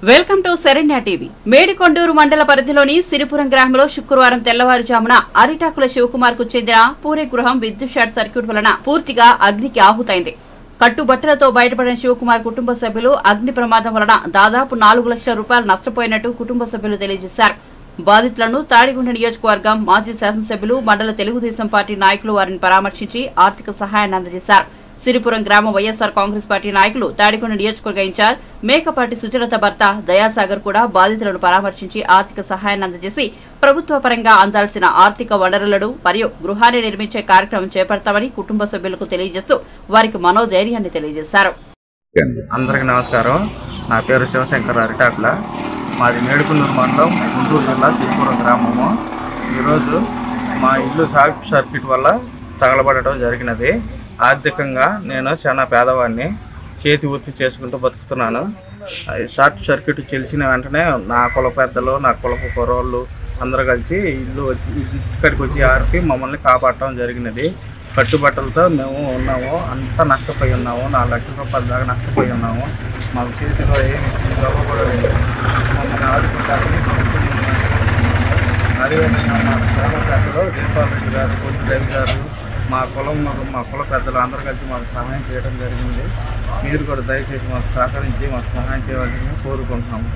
Welcome to Saranya TV. Medikonduru మండల పరిధిలోని సిరిపురం గ్రామంలో శుక్రవారం తెల్లవారుజామున అరిటాకుల శివకుమార్ కు చెందిన పూరే గృహం విద్యుత్ షార్ట్ సర్క్యూట్ వలన పూర్తిగా అగ్నికి ఆహుతైంది. కట్టుబట్టలతో బయటపడిన శివకుమార్ కుటుంబ సభ్యులు అగ్ని ప్రమాదం వలన దాదాపు 4 లక్షల రూపాయలు నష్టపోయినట్టు కుటుంబ సభ్యులు తెలియజేశారు. బాధితులను తాడిగుండ నియోజకవర్గం మాజీ శాసనసభ్యులు, మండల తెలుగుదేశం పార్టీ నాయకులు వారిని పరామర్శించి ఆర్థిక సహాయాన్ని అందజేశారు. సిరిపురం గ్రామ వైఎస్ఆర్ కాంగ్రెస్ పార్టీ నాయకులు, తాడికొండ నియోజకవర్గ ఇన్ఛార్జ్ మేకపాటి సుచరిత భర్త దయాసాగర్ కూడా బాధితులను పరామర్శించి ఆర్థిక సహాయాన్ని అందజేసి ప్రభుత్వ పరంగా అందాల్సిన ఆర్థిక వనరులను మరియు గృహాన్ని నిర్మించే కార్యక్రమం చేపడతామని కుటుంబ సభ్యులకు తెలియజేస్తూ వారికి మనోధైర్యాన్ని తెలియజేశారు. అందరికీ నమస్కారం. నా పేరు శివశంకర్ అరిటాకుల. మాది మేడికొండూరు మండలం, గుంటూరు జిల్లా, సిరిపురం గ్రామము. ఈరోజు మా ఇల్లు షార్ట్ సర్క్యూట్ వల్ల తగలబడటం జరిగినది. ఆర్థికంగా నేను చాలా పేదవాడిని, చేతి వృత్తి చేసుకుంటూ బతుకుతున్నాను. షార్ట్ సర్క్యూట్ తెలిసిన వెంటనే నా కుల పెద్దలు, నా కులపు కుర్రోళ్ళు అందరూ కలిసి ఇక్కడికి వచ్చి ఆర్పి మమ్మల్ని కాపాడటం జరిగినది. కట్టుబట్టలతో మేము ఉన్నాము, అంతా నష్టపోయి ఉన్నాము. 4 లక్షల రూపాయల దాకా నష్టపోయి ఉన్నాము. మాకు చేతిలో ఏమి గొప్పపడలేదు. మమ్మల్ని ఆదుకుంటారని అదేవిధంగా మా కుల పెద్దలు దీపాల్ రెడ్డి గారు, కొద్ది రవి గారు, మా కుల పెద్దలు అందరూ కలిసి మాకు సహాయం చేయడం జరిగింది. మీరు కూడా దయచేసి మాకు సహకరించి మాకు సహాయం చేయవలసింది కోరుకుంటున్నాము.